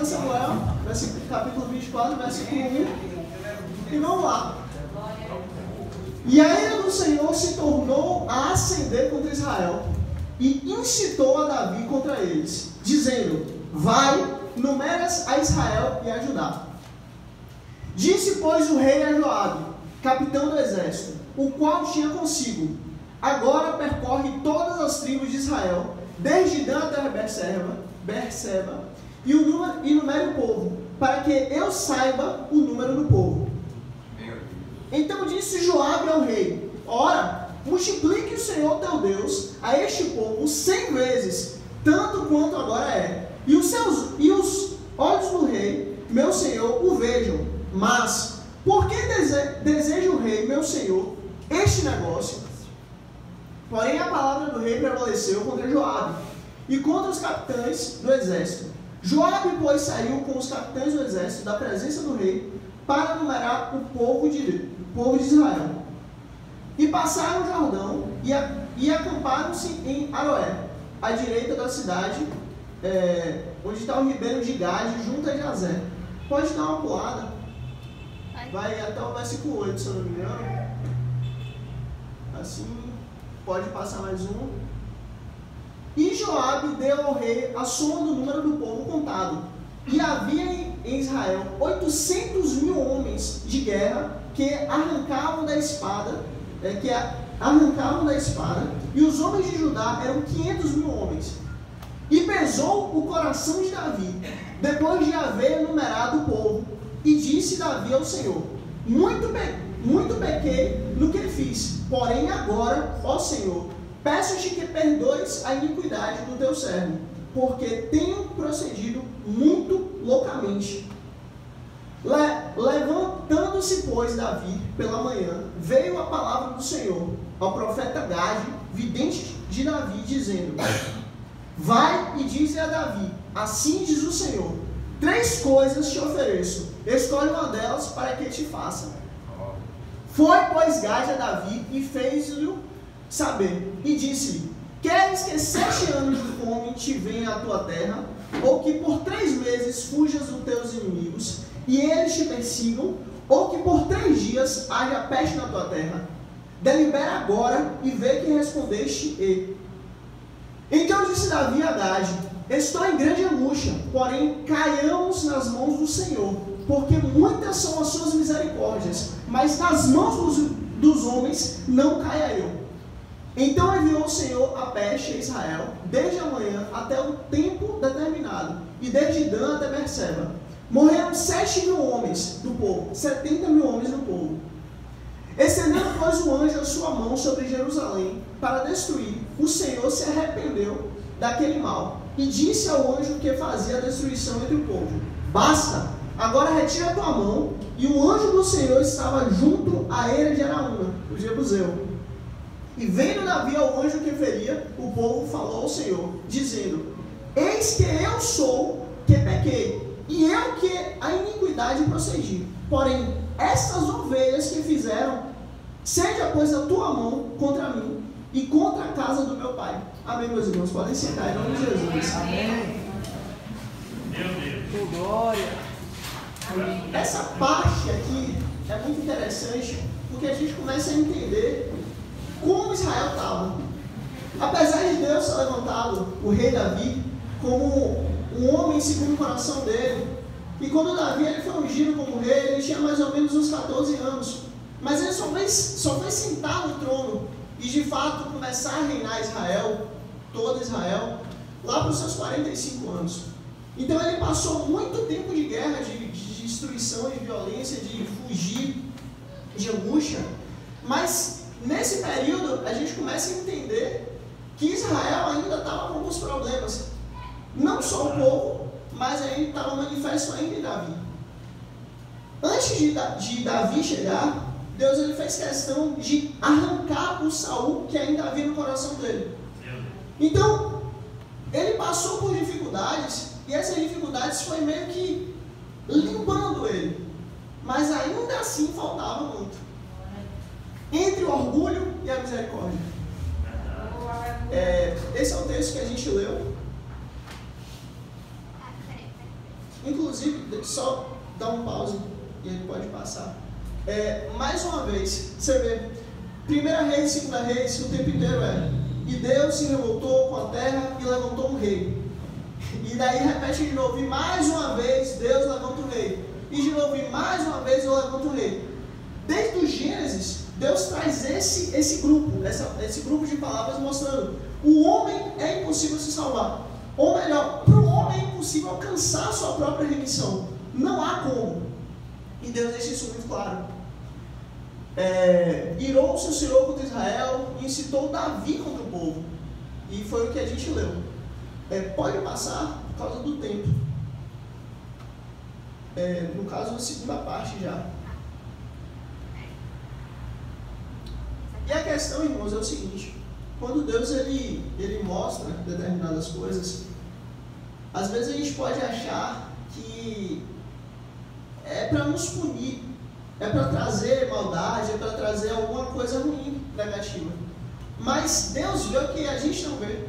2 Samuel, capítulo 24, versículo 1. E vamos lá. E a ira do Senhor se tornou a ascender contra Israel, e incitou a Davi contra eles, dizendo: vai, numeras a Israel e a Judá. Disse, pois, o rei a Joabe, capitão do exército, o qual tinha consigo: agora percorre todas as tribos de Israel, desde Dan até Berseba, e numere o povo, para que eu saiba o número do povo. Então disse Joabe ao rei: ora, multiplique o Senhor teu Deus a este povo 100 vezes, tanto quanto agora é, e os olhos do rei, meu senhor, o vejam. Mas, por que deseja o rei, meu senhor, este negócio? Porém a palavra do rei prevaleceu contra Joabe e contra os capitães do exército. Joabe, pois, saiu com os capitães do exército da presença do rei para numerar o povo de Israel. E passaram o Jordão e acamparam-se em Aroé, à direita da cidade, onde está o ribeiro de Gade, junto a Jazé. Pode dar uma pulada. Vai até o versículo 8, se eu não me engano. Assim, pode passar mais um. E Joabe deu ao rei a soma do número do povo contado. E havia em Israel 800.000 homens de guerra que arrancavam da espada, e os homens de Judá eram 500.000 homens. E pesou o coração de Davi, depois de haver numerado o povo, e disse Davi ao Senhor: muito pequei no que fiz, porém agora, ó Senhor, peço-te que perdoes a iniquidade do teu servo, porque tenho procedido muito loucamente. Levantando-se, pois, Davi pela manhã, veio a palavra do Senhor ao profeta Gade, vidente de Davi, dizendo: vai e dize a Davi: assim diz o Senhor, 3 coisas te ofereço, escolhe uma delas para que te faça. Foi, pois, Gade a Davi e fez-lhe saber, e disse-lhe: queres que 7 anos de fome te venha à tua terra, ou que por 3 meses fujas dos teus inimigos, e eles te persigam, ou que por 3 dias haja peste na tua terra? Delibera agora e vê que respondeste e. Então disse Davi a Gade: estou em grande angústia, porém caiamos nas mãos do Senhor, porque muitas são as suas misericórdias, mas nas mãos dos homens não caia eu. Então enviou o Senhor a peste a Israel, desde a manhã até o tempo determinado, e desde Dan até Berseba. Morreram 7.000 homens do povo, 70.000 homens do povo. Estendendo, pois, o anjo a sua mão sobre Jerusalém para destruir, o Senhor se arrependeu daquele mal, e disse ao anjo que fazia a destruição entre o povo: basta, agora retira a tua mão. E o anjo do Senhor estava junto à eira de Araúna, o Jebuseu. E vendo Davi ao anjo que feria, o povo falou ao Senhor, dizendo: eis que eu sou que pequei, e eu que a iniquidade procedi. Porém, estas ovelhas que fizeram, seja, pois, a tua mão contra mim e contra a casa do meu pai. Amém, meus irmãos? Podem sentar em nome de Jesus. Amém. Meu Deus. Glória. Essa parte aqui é muito interessante, porque a gente começa a entender como Israel estava. Apesar de Deus ter levantado o rei Davi como um homem segundo o coração dele, e quando Davi ele foi ungido como rei, ele tinha mais ou menos uns 14 anos, mas ele só foi sentar no trono e de fato começar a reinar Israel, todo Israel, lá para os seus 45 anos. Então ele passou muito tempo de guerra, de destruição, de violência, de fugir, de angústia, mas nesse período a gente começa a entender que Israel ainda estava com alguns problemas. Não só o povo, mas ainda estava manifesto ainda em Davi. Antes de Davi chegar, Deus ele fez questão de arrancar o Saul que ainda havia no coração dele. Então, ele passou por dificuldades, e essas dificuldades foi meio que limpando ele. Mas ainda assim faltava muito. Entre o orgulho e a misericórdia. Esse é o texto que a gente leu. inclusive, deixa eu só dar um pause e ele pode passar. Mais uma vez, você vê, 1 Reis, 2 Reis, o tempo inteiro e Deus se revoltou com a terra e levantou um rei. E daí repete de novo, e mais uma vez Deus levanta um rei. E de novo, e mais uma vez eu levanto um rei. Desde o Gênesis, Deus traz esse grupo de palavras mostrando: o homem é impossível se salvar. Ou melhor, para o homem é impossível alcançar a sua própria remissão. Não há como. E Deus deixa isso muito claro. Irou-se o Senhor contra Israel e incitou Davi contra o povo. E foi o que a gente leu. Pode passar por causa do tempo. No caso, a segunda parte já. E a questão, irmãos, é o seguinte: quando Deus ele mostra determinadas coisas, às vezes a gente pode achar que é para nos punir, é para trazer maldade, é para trazer alguma coisa ruim, negativa. Mas Deus vê o que a gente não vê.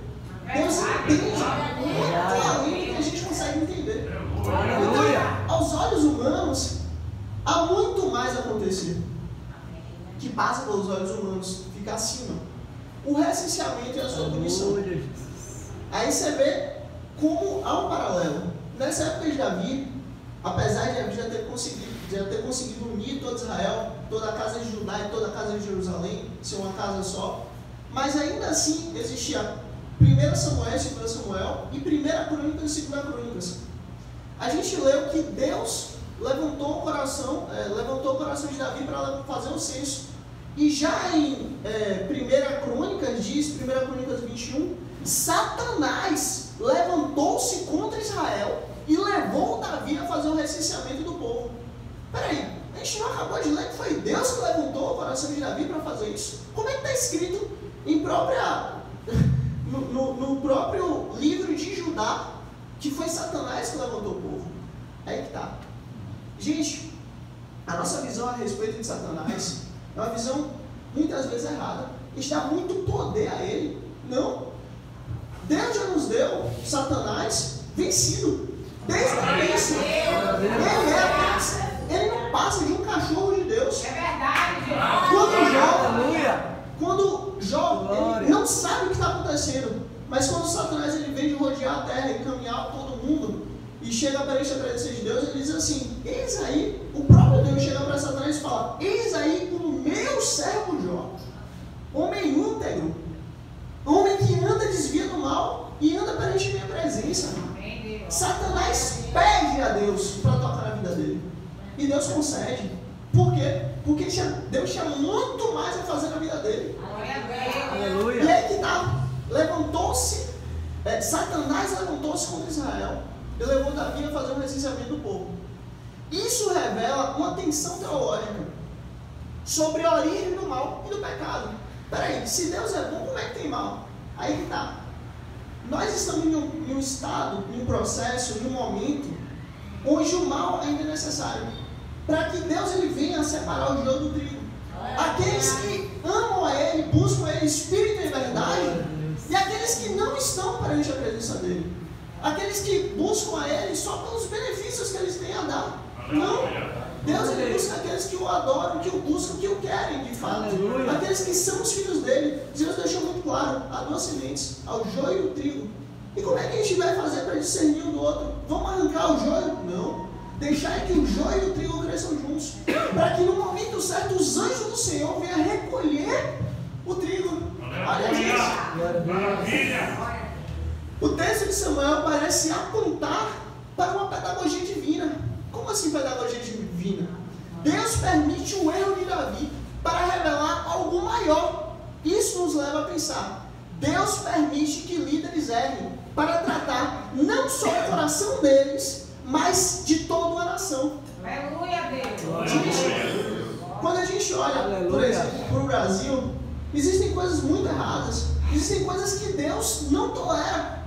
Deus entende muito além do que a gente consegue entender. Então, aos olhos humanos, há muito mais a acontecer que passa pelos olhos humanos, fica acima. O recenseamento e a sua punição. Aí você vê como há um paralelo. Nessa época de Davi, apesar de Davi já ter conseguido unir todo Israel, toda a casa de Judá e toda a casa de Jerusalém, ser uma casa só, mas ainda assim existia 1 Samuel, 2 Samuel e 1 Crônicas e 2 Crônicas. A gente leu que Deus levantou o coração de Davi para fazer um censo. E já em 1 Crônicas diz, 1 Crônicas 21, Satanás levantou-se contra Israel e levou Davi a fazer o recenseamento do povo. Peraí, a gente não acabou de ler que foi Deus que levantou o coração de Davi para fazer isso? Como é que está escrito no próprio livro de Judá que foi Satanás que levantou o povo? Aí que está. Gente, a nossa visão a respeito de Satanás é uma visão muitas vezes errada. A gente dá muito poder a ele. Não. Deus já nos deu Satanás vencido. Desde o início. Ele não passa de um cachorro de Deus. É verdade. Quando Jó ele não sabe o que está acontecendo, mas quando Satanás ele vem de rodear a terra e caminhar todo mundo e chega perante a presença de Deus, ele diz assim: eis aí, o próprio Deus chega para Satanás e fala: eis aí o meu servo Jó, homem íntegro, homem que anda desvia do mal e anda perante a minha presença. Satanás pede a Deus para tocar na vida dele. E Deus concede. Por quê? Porque Deus tinha muito mais a fazer na vida dele. Aleluia. E aí que está. Satanás levantou-se contra Israel e levou Davi a fazer um recenseamento do povo. Isso revela uma tensão teológica sobre a origem do mal e do pecado. Peraí, se Deus é bom, como é que tem mal? Aí que está. Nós estamos em um estado, em um processo, em um momento onde o mal ainda é necessário para que Deus ele venha a separar o joio do trigo. Aqueles que amam a Ele, buscam a Ele espírito e verdade, e aqueles que não estão perante a presença dEle. Aqueles que buscam a Ele só pelos benefícios que eles têm a dar. Não. Deus ele busca aqueles que o adoram, que o buscam, que o querem de fato. Aqueles que são os filhos dele. Deus deixou muito claro: há duas sementes, ao joio e o trigo. E como é que a gente vai fazer para discernir um do outro? Vamos arrancar o joio? Não. Deixar que o joio e o trigo cresçam juntos, para que no momento certo os anjos do Senhor venham recolher o trigo. Olha isso. O texto de Samuel parece apontar para uma pedagogia divina. Como assim pedagogia divina? Deus permite o erro de Davi para revelar algo maior. Isso nos leva a pensar: Deus permite que líderes errem para tratar não só o coração deles, mas de toda uma nação. Aleluia, Deus. Quando a gente olha, por exemplo, para o Brasil, existem coisas muito erradas. Existem coisas que Deus não tolera.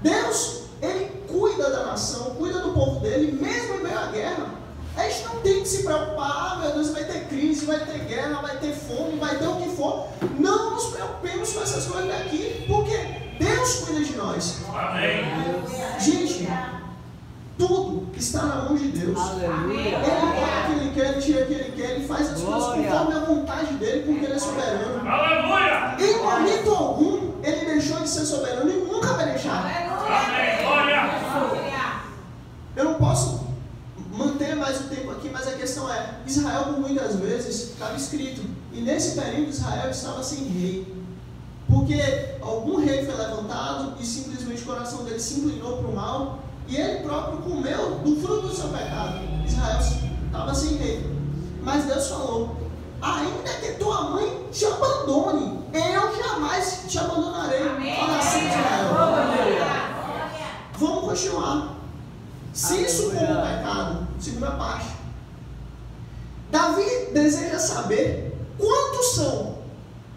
Deus, Ele cuida da nação, cuida do povo dele, mesmo em meio à guerra. A gente não tem que se preocupar: meu Deus, vai ter crise, vai ter guerra, vai ter fome, vai ter o que for. Não nos preocupemos com essas coisas daqui, porque Deus cuida de nós. Amém. Gente, tudo está na mão de Deus. Aleluia. Ele bota o que ele quer, ele tira o que ele quer, ele faz as coisas conforme a vontade dele, porque ele é soberano. Aleluia! Em momento algum, ele deixou de ser soberano e nunca vai deixar. Amém. Glória! Eu não posso manter mais o tempo aqui, mas a questão é, Israel por muitas vezes estava escrito, e nesse período Israel estava sem rei. Porque algum rei foi levantado e simplesmente o coração dele se inclinou para o mal e ele próprio comeu do fruto do seu pecado. Israel estava sem rei. Mas Deus falou, ainda que tua mãe te abandone, eu jamais te abandonarei. Fala assim, Israel. Vamos continuar. Se isso for um pecado, segunda parte. Davi deseja saber quantos são.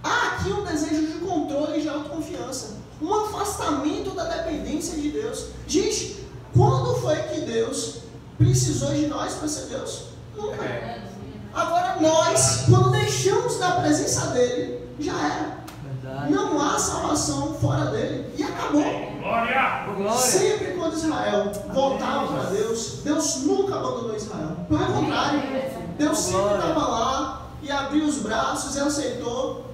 Há aqui um desejo de controle e de autoconfiança. Um afastamento da dependência de Deus. Gente, quando foi que Deus precisou de nós para ser Deus? Nunca. Agora nós, quando deixamos da presença dele, já era. Verdade. Não há salvação fora dele. E acabou. Glória! Sempre quando Israel voltava para Deus, Deus nunca abandonou Israel. Pelo contrário, Deus sempre estava lá e abriu os braços e aceitou.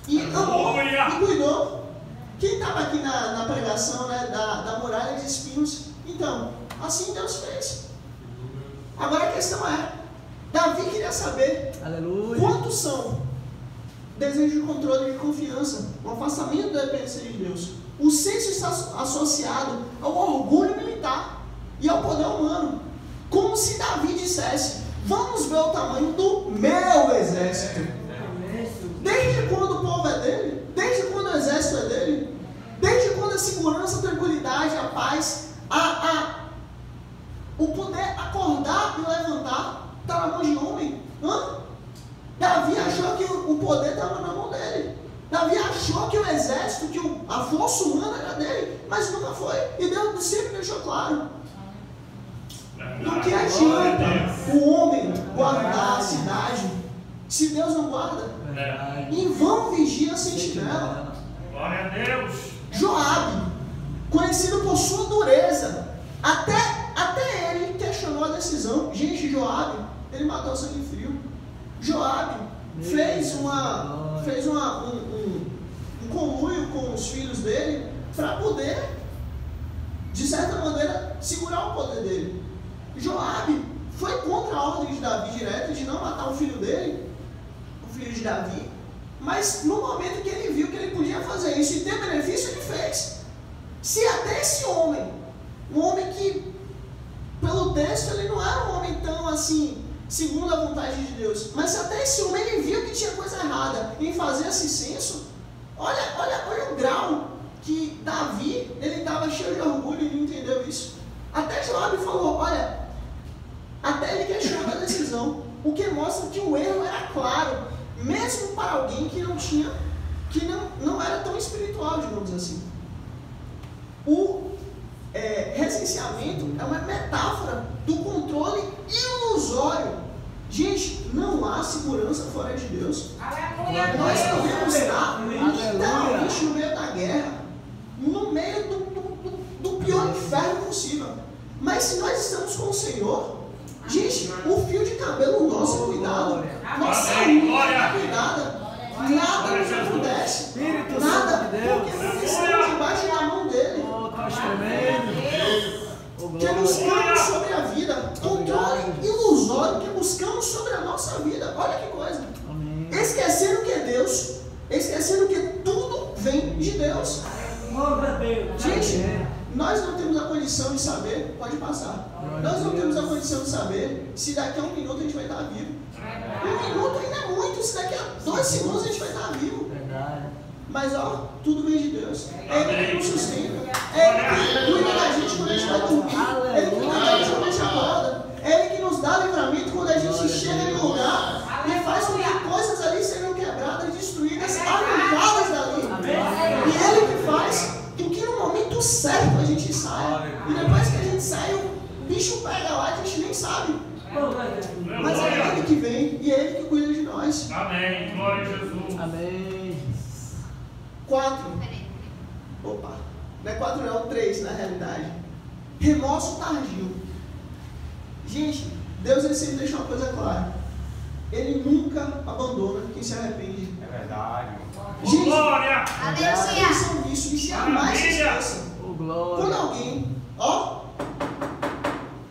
E amou e cuidou. Quem estava aqui na pregação, né, da muralha de espinhos? Então, assim Deus fez. Agora a questão é, Davi queria saber Aleluia. quantos são desejo de controle e de confiança, o afastamento da dependência de Deus. O senso está associado ao orgulho militar e ao poder humano. Como se Davi dissesse, vamos ver o tamanho do meu exército. Desde quando o povo é dele? Desde quando o exército é dele? Desde quando a segurança, a tranquilidade, a paz, o poder acordar e levantar está na mão de homem? Davi achou que o poder estava na mão dele. Davi achou que o exército, que a força humana era dele, mas nunca foi. E Deus sempre deixou claro. Do que adianta o homem guardar a cidade se Deus não guarda? Em vão vigia a sentinela. Glória a Deus! Joabe, conhecido por sua dureza, até ele questionou a decisão. Gente, Joabe, ele matou o sangue frio. Joabe fez um conluio com os filhos dele para poder, de certa maneira, segurar o poder dele. Joabe foi contra a ordem de Davi direta de não matar o filho dele, o filho de Davi, mas no momento que ele viu que ele podia fazer isso e ter benefício, ele fez. Se até esse homem, um homem que, pelo texto, ele não era um homem tão assim, segundo a vontade de Deus, mas se até esse homem ele viu que tinha coisa errada em fazer esse censo, olha o grau que Davi, ele estava cheio de orgulho e não entendeu isso. Até Joabe falou, até ele questionou a decisão, o que mostra que o erro era claro, mesmo para alguém que não era tão espiritual, digamos assim. O recenseamento é uma metáfora do controle ilusório. Gente, não há segurança fora de Deus. Nós podemos estar literalmente no meio da guerra, no meio do pior inferno possível. Mas se nós estamos com o Senhor, gente, o fio de cabelo nosso é cuidado, nossa saúde é cuidada, nada nos acontece, nada, porque nós estamos debaixo da mão dele. Que buscamos sobre a vida, controle ilusório que buscamos sobre a nossa vida. Olha que coisa. Amém. Esquecendo que é Deus, esquecendo que tudo vem de Deus. Gente, nós não temos a condição de saber, pode passar. Nós não temos a condição de saber se daqui a 1 minuto a gente vai estar vivo. 1 minuto ainda é muito, se daqui a 2 segundos a gente vai estar vivo. Mas tudo vem de Deus. É Ele que nos sustenta. É Ele que cuida da gente quando a gente vai dormir. Ele cuida da gente quando a gente acorda. É Ele que nos dá livramento quando a gente chega no lugar e faz com que coisas ali sejam quebradas, destruídas, arrancadas dali. E Ele que faz com que no momento certo a gente saia. E depois que a gente sai, o bicho pega lá e a gente nem sabe. Mas é Ele que vem e é Ele que cuida de nós. Amém. Glória a Jesus. Amém. 4. Opa, não é 4 não, 3 na realidade. Remorso tardio. Gente, Deus ele sempre deixa uma coisa clara. Ele nunca abandona quem se arrepende. É verdade. Gente, Glória! presta atenção nisso e jamais se Maravilha. esqueça. Oh, glória. Quando alguém, ó,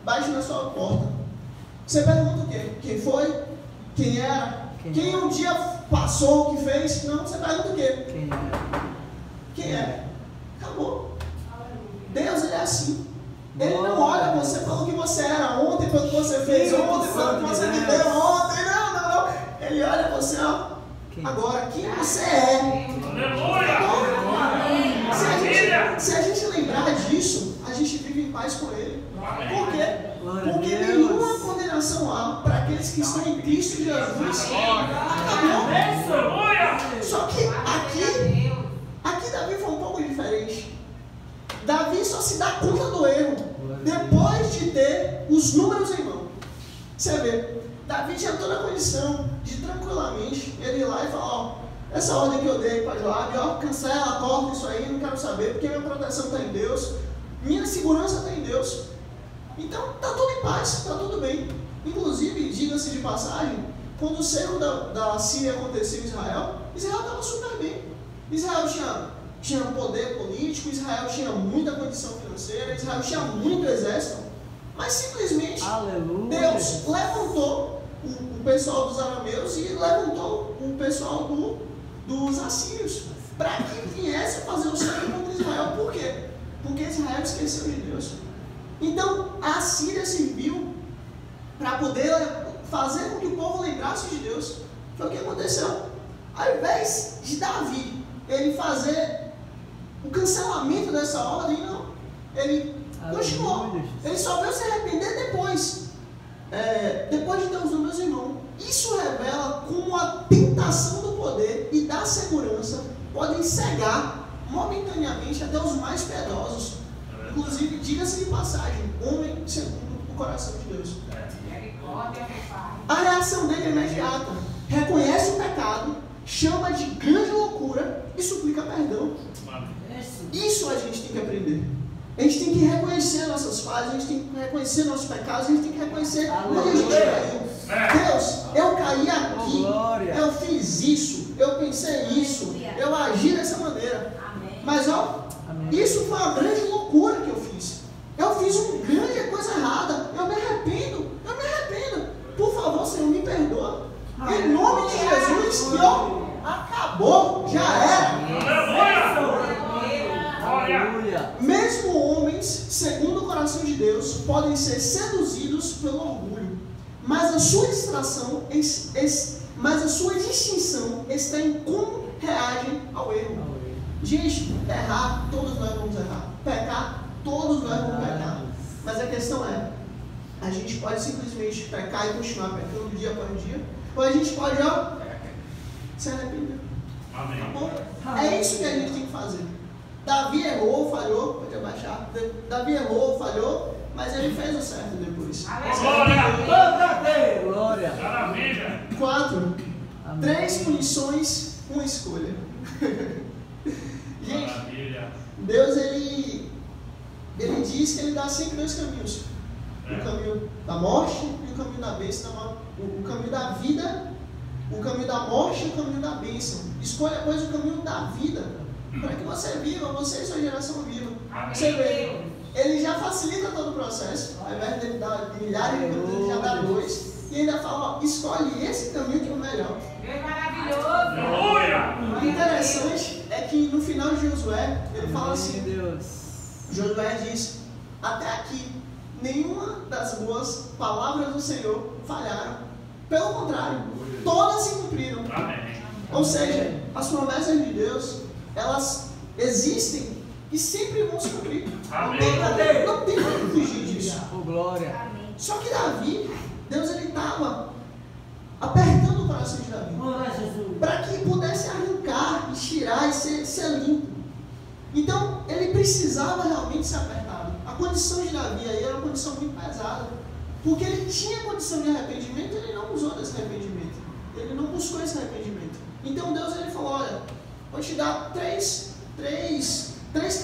bate na sua porta, você pergunta o quê? Quem foi? Quem era? Quem um dia passou, o que fez? Não, você pergunta o quê? Quem é? Quem é? Acabou. Deus, ele é assim. Ele não olha você pelo que você era ontem, pelo que você fez ontem, pelo que você viveu ontem. Não, não, não. Ele olha você, ó. Agora, quem você é? Aleluia! Se a gente lembrar disso, a gente vive em paz com Ele. Por quê? Glória a Porque Deus. nenhuma condenação há para aqueles que estão em Cristo Jesus. Acabou. Aleluia! Só que aqui Davi foi um pouco diferente. Davi só se dá conta do erro depois de ter os números em mão. Você vê, Davi tinha toda a condição de tranquilamente ele ir lá e falar, ó, essa ordem que eu dei para Joabe, ó, cancela, corta isso aí, não quero saber, porque minha proteção está em Deus, minha segurança está em Deus. Então tá tudo em paz, tá tudo bem. Inclusive, diga-se de passagem, quando o cerco da Síria aconteceu em Israel estava super bem. Israel tinha poder político, Israel tinha muita condição financeira, Israel tinha muito exército, mas simplesmente Aleluia. Deus levantou o pessoal dos arameus e levantou o pessoal dos assírios para que viesse fazer o cerco contra Israel. Por quê? Porque Israel esqueceu de Deus. Então a Síria serviu para poder fazer com que o povo lembrasse de Deus. Foi o que aconteceu. Ao invés de Davi ele fazer o cancelamento dessa ordem, não. Ele continuou. Ele só veio se arrepender depois. Depois de ter os números em mão. Isso revela como a tentação do poder e da segurança podem cegar momentaneamente até os mais piedosos. Inclusive, diga-se de passagem, homem segundo o coração de Deus. A reação dele é imediata. Reconhece o pecado, chama de grande loucura e suplica perdão. Isso a gente tem que aprender. A gente tem que reconhecer nossas falhas, a gente tem que reconhecer nossos pecados, a gente tem que reconhecer onde a gente caiu. Deus, eu caí aqui, eu fiz isso, eu pensei isso, eu agi dessa maneira. Mas ó, isso foi uma grande loucura que eu fiz. Eu fiz uma grande coisa errada, eu me arrependo. Por favor, Senhor, me perdoa. Em nome de Jesus, e ó, acabou, já era. Glória! Mesmo homens, segundo o coração de Deus, podem ser seduzidos pelo orgulho, mas a sua distração, mas a sua distinção está em como reagem ao erro. Gente, errar, todos nós vamos errar. Pecar, todos nós vamos pecar. Mas a questão é, a gente pode simplesmente pecar e continuar pecando dia após dia, ou a gente pode, ó, se arrepender. Amém. Tá bom? É isso que a gente tem que fazer. Davi errou, falhou, pode abaixar. Davi errou, falhou, mas ele fez o certo depois. Glória! Glória. Maravilha! 4. Amém. 3 punições, uma escolha. Gente, Maravilha! Deus ele diz que ele dá sempre 2 caminhos. O caminho da morte e o caminho da bênção. O caminho da vida, o caminho da morte e o caminho da bênção. Escolha, pois, o caminho da vida, para que você viva, você e sua geração viva. Você vê, ele já facilita todo o processo. Ao invés de ele dar milhares de caminhos, ele já dá 2. E ainda fala, ó, escolhe esse caminho que é o melhor. Maravilhoso. Aleluia! O interessante é que no final de Josué, ele fala assim, Deus. Josué diz, até aqui, nenhuma das boas palavras do Senhor falharam. Pelo contrário, todas se cumpriram. Amém. Ou seja, as promessas de Deus, elas existem e sempre vão se cumprir. Amém. Não tem como fugir disso. Oh, glória. Só que Davi, Deus ele estava apertando o coração de Davi para que pudesse arrancar e tirar e ser limpo. Então ele precisava realmente ser apertado. A condição de Davi aí era uma condição muito pesada, porque ele tinha condição de arrependimento e ele não usou desse arrependimento. Ele não buscou esse arrependimento. Então Deus ele falou, olha, vou te dar três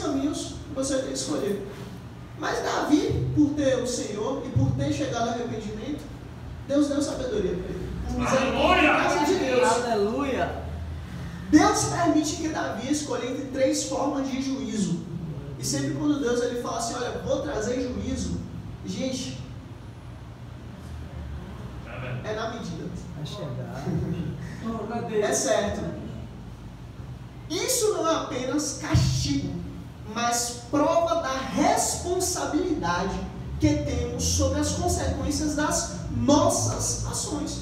caminhos que você tem que escolher. Mas Davi, por ter o Senhor e por ter chegado ao arrependimento, Deus deu sabedoria para ele. Por misericórdia e graça de Deus. Aleluia. Deus permite que Davi escolha entre 3 formas de juízo. E sempre quando Deus ele fala assim, olha, vou trazer juízo, gente, é na medida. Vai chegar. É certo. Isso não é apenas castigo, mas prova da responsabilidade que temos sobre as consequências das nossas ações.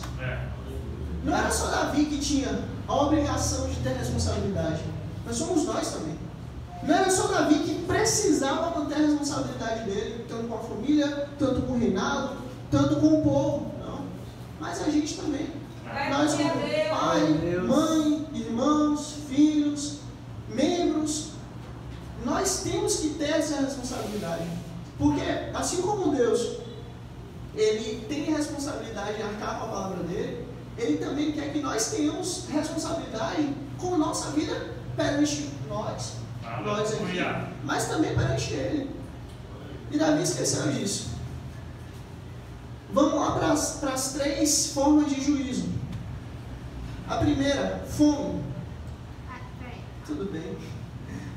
Não era só Davi que tinha a obrigação de ter responsabilidade, mas somos nós também. Não era só Davi que precisava manter a responsabilidade dele, tanto com a família, tanto com o reinado, tanto com o povo, não. Mas a gente também. Nós como pai, mãe, irmãos, filhos, membros, nós temos que ter essa responsabilidade. Porque assim como Deus, Ele tem responsabilidade de arcar com a palavra dele, Ele também quer que nós tenhamos responsabilidade com a nossa vida perante nós aqui, mas também perante Ele. E Davi esqueceu disso. Vamos lá para as 3 formas de juízo. A primeira, fome. Tudo bem.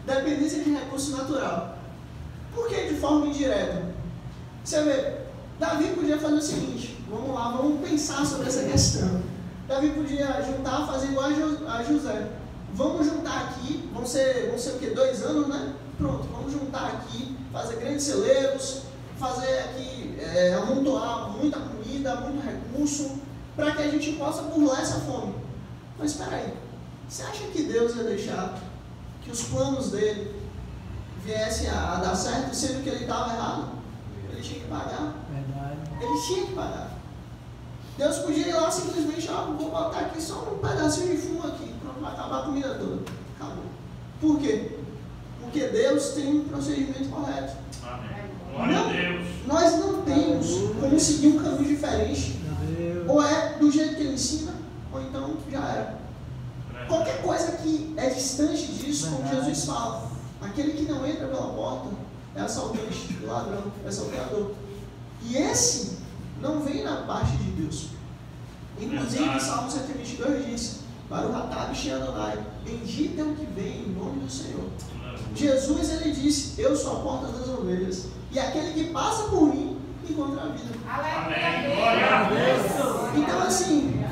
Dependência de recurso natural. Por que de forma indireta? Você vê, Davi podia fazer o seguinte, vamos lá, vamos pensar sobre essa questão. Davi podia juntar, fazer igual a José. Vamos juntar aqui, vão ser o quê? 2 anos, né? Pronto, vamos juntar aqui, fazer grandes celeiros, fazer aqui, amontoar muita comida, muito recurso, para que a gente possa burlar essa fome. Mas espera aí, você acha que Deus ia deixar que os planos dele viessem a dar certo, sendo que ele estava errado? Ele tinha que pagar. Verdade. Ele tinha que pagar. Deus podia ir lá simplesmente, vou botar aqui só um pedacinho de fumo aqui, pronto, vai acabar a comida toda. Acabou. Por quê? Porque Deus tem um procedimento correto. Amém. Glória a Deus. Nós não temos como seguir um caminho diferente. Ou é do jeito que ele ensina, ou então já era. Qualquer coisa que é distante disso, como Jesus fala, aquele que não entra pela porta é assaltante, ladrão, é salteador. E esse não vem na parte de Deus. Inclusive, Salmo 122 diz, para o Ratab Sheanonai, bendito é o que vem em nome do Senhor. Jesus, ele disse, eu sou a porta das ovelhas, e aquele que passa por mim encontra a vida. Amém. Glória a Deus. Então, assim,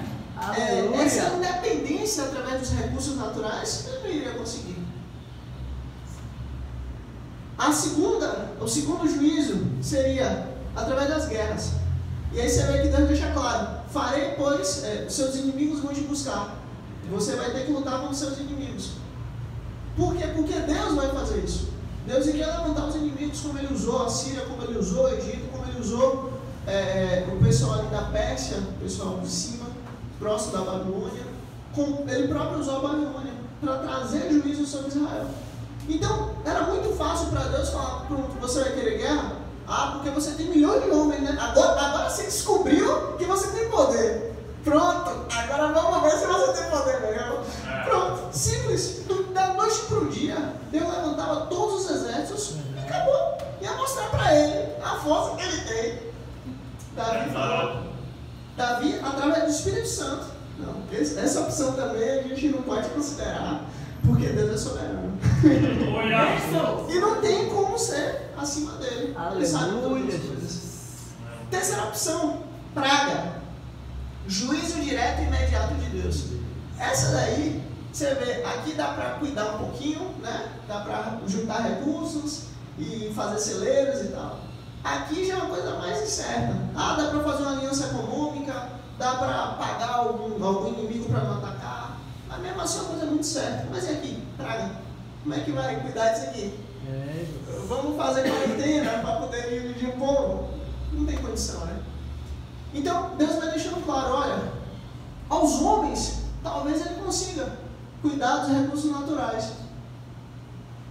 essa independência através dos recursos naturais, eu não iria conseguir. O segundo juízo seria através das guerras. E aí você vê que Deus deixa claro, farei, pois, os seus inimigos vão te buscar. Você vai ter que lutar contra os seus inimigos. Por quê? Porque Deus vai fazer isso. Deus iria levantar os inimigos como Ele usou a Síria, como Ele usou o Egito, como Ele usou o pessoal ali da Pérsia, o pessoal de cima, próximo da Babilônia, como Ele próprio usou a Babilônia para trazer juízo sobre Israel. Então, era muito fácil para Deus falar, pronto, você vai querer guerra? Porque você tem milhões de homens, né? Agora você descobriu que você tem poder. Pronto, agora vamos ver se você tem poder mesmo. Pronto, simples. Da noite para o dia, Deus levantava todos os exércitos e acabou. Ia mostrar para ele a força que ele tem. Davi falou. Davi, através do Espírito Santo. Não, essa opção também a gente não pode considerar, porque Deus é soberano. E não tem como ser acima dele. Ele sabe todas as coisas. Terceira opção, praga. Juízo direto e imediato de Deus. Essa daí, você vê, aqui dá para cuidar um pouquinho, né? Dá para juntar recursos e fazer celeiros e tal. Aqui já é uma coisa mais incerta. Dá para fazer uma aliança econômica, dá para pagar algum inimigo para não atacar. Mas mesmo assim é uma coisa muito certa. Mas e aqui, praga? Como é que vai cuidar disso aqui? Vamos fazer quarentena para poder dividir o povo? Não tem condição, né? Então, Deus vai deixando claro, olha, aos homens, talvez ele consiga cuidar dos recursos naturais.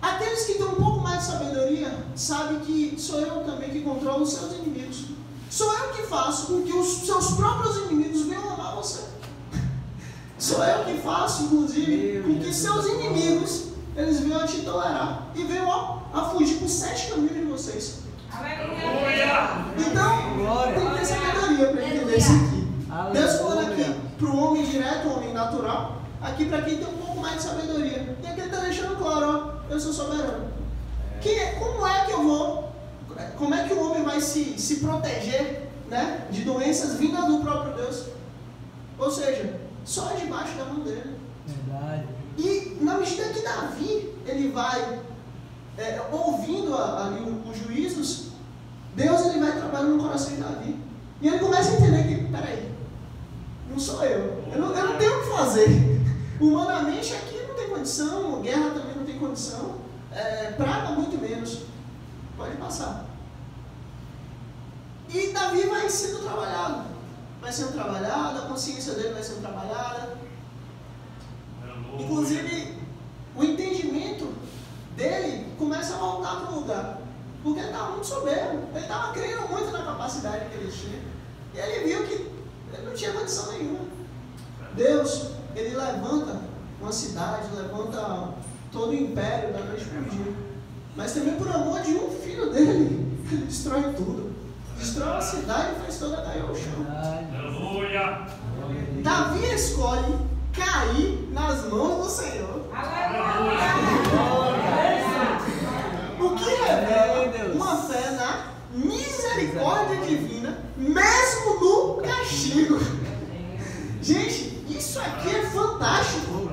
Aqueles que têm um pouco mais de sabedoria, sabem que sou eu também que controlo os seus inimigos. Sou eu que faço com que os seus próprios inimigos venham amar você. Sou eu que faço, inclusive, com que seus inimigos, eles venham a te tolerar e venham a fugir por 7 caminhos de vocês. Aleluia. Então, Glória. tem que ter sabedoria para entender isso aqui. Aleluia. Deus falando aqui para o homem direto, o homem natural, aqui para quem tem um pouco mais de sabedoria. E aqui ele está deixando claro, ó, eu sou soberano. Como é que o homem vai se proteger, né, de doenças vindas do próprio Deus? Ou seja, só debaixo da mão dele. Verdade. E na medida que Davi ele vai ouvindo ali os juízos, Deus ele vai trabalhando no coração de Davi. E ele começa a entender que, peraí, não sou eu não tenho o que fazer. Humanamente aqui não tem condição, guerra também não tem condição, praga muito menos. Pode passar. E Davi vai sendo trabalhado. Vai sendo trabalhado, a consciência dele vai sendo trabalhada. Inclusive, o entendimento dele começa a voltar para o lugar. Porque ele estava muito soberbo. Ele estava crendo muito na capacidade que ele tinha. E ele viu que ele não tinha condição nenhuma. Deus, ele levanta uma cidade, levanta todo o império da noite para o dia. Mas também por amor de um filho dele, ele destrói tudo. Destrói a cidade e faz toda cair ao chão. Aleluia. Davi escolhe cair nas mãos do Senhor. O que revela uma fé na misericórdia divina, mesmo no castigo. Gente, isso aqui é fantástico.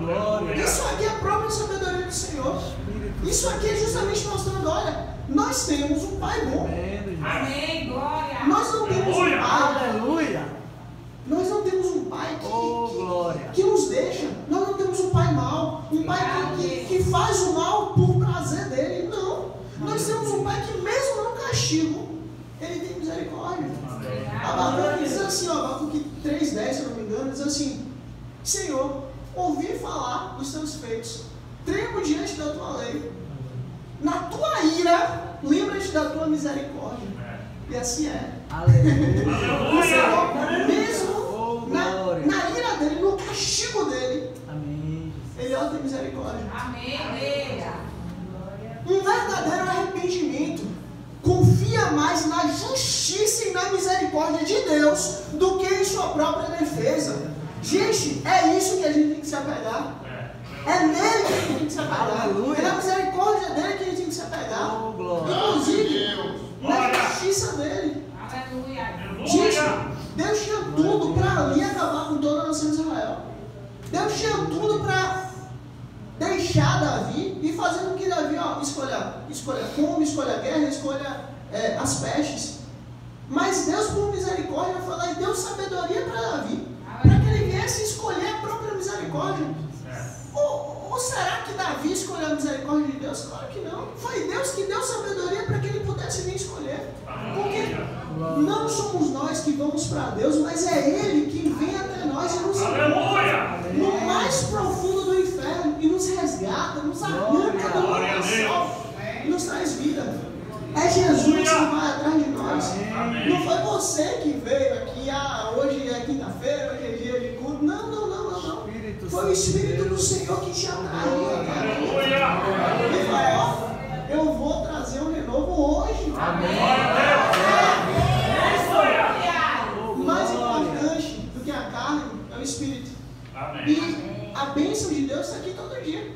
Isso aqui é a própria sabedoria do Senhor. Isso aqui é justamente mostrando, olha, nós temos um Pai bom. Amém, glória. Nós não temos um Pai. Aleluia. Nós não temos um Pai Glória. que nos deixa. Nós não temos um Pai mau. Um Pai que faz o mal por prazer dele. Não. Nós temos um Pai que mesmo no castigo, ele tem misericórdia. Abacuque diz assim, Abacuque 3:10, se eu não me engano, diz assim: Senhor, ouvi falar dos teus feitos, tremo diante da tua lei. Na tua ira, lembra-te da tua misericórdia. E assim é. Aleluia. O Senhor, mesmo na ira dele, no castigo dele, Amém. ele ó tem misericórdia. Amém, Deus. Um verdadeiro arrependimento confia mais na justiça e na misericórdia de Deus do que em sua própria defesa. Gente, é isso que a gente tem que se apegar. É nele que a gente tem que se apegar. Aleluia. É na misericórdia dele que a gente tem que se apegar. Oh, glória. Inclusive, na justiça dele. Aleluia. Gente, Deus tinha tudo para ali acabar com toda a nação de Israel. Deus tinha tudo para deixar Davi e fazer com que Davi escolha fome, escolha guerra, escolha as pestes. Mas Deus, por misericórdia, foi lá e deu sabedoria para Davi, para que ele viesse escolher a própria misericórdia. Ou será que Davi escolheu a misericórdia de Deus? Claro que não. Foi Deus que deu sabedoria para que ele pudesse vir escolher. Porque não somos nós que vamos para Deus, mas é Ele que vem até nós e nos encontra no mais profundo do inferno e nos resgata, nos arranca do lamaçal e nos traz vida. É Jesus que vai atrás de nós. Não foi você que veio aqui, hoje é quinta-feira, hoje é dia de culto. Não. Foi o Espírito do Senhor que te atraiu. Ele falou, eu vou trazer um renovo hoje. Amém. Mais importante do que a carne é o Espírito. E a bênção de Deus está aqui todo dia.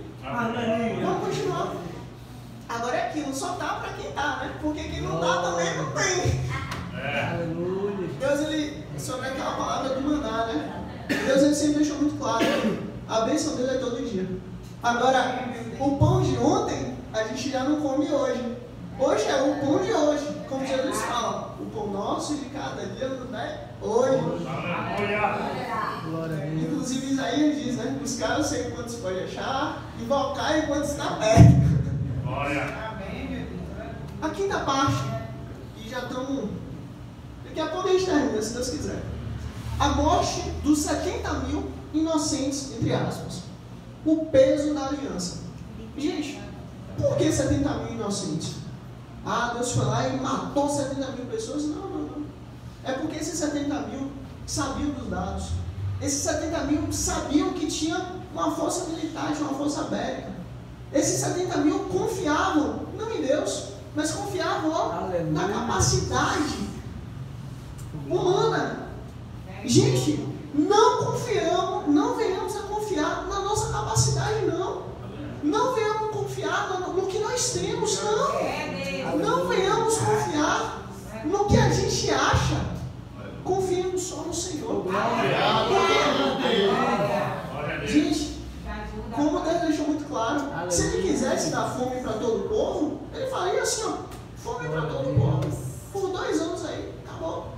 Vamos continuar. Agora é aquilo, só tá para quem tá, né? Porque quem não tá também não tem. Aleluia. Deus, ele, sobre aquela palavra do maná, né? Deus, ele sempre deixou muito claro, a bênção dele é todo dia. Agora, o pão de ontem, a gente já não come hoje. Hoje é o pão de hoje. Como Jesus fala, o pão nosso de cada dia nos dá hoje. Glória a Deus. Inclusive Isaías diz, né? Buscar eu sei quantos pode achar, invocar enquanto está perto. A quinta parte, e já estamos. Daqui a pouco a gente termina, se Deus quiser. A morte dos 70 mil inocentes, entre aspas. O peso da aliança. Gente, por que 70 mil inocentes? Deus foi lá e matou 70 mil pessoas? Não. É porque esses 70 mil sabiam dos dados. Esses 70 mil sabiam que tinha uma força militar, tinha uma força bélica. Esses 70 mil confiavam, não em Deus, mas confiavam Aleluia. na capacidade humana. Gente, não venhamos a confiar na nossa capacidade, não. Não venhamos confiar no que nós temos, não. Não venhamos confiar no que a gente acha. Confiemos só no Senhor. Gente, como Deus deixou muito claro, se Ele quisesse dar fome para todo o povo, Ele faria assim, ó, fome para todo o povo. Por 2 anos aí, acabou.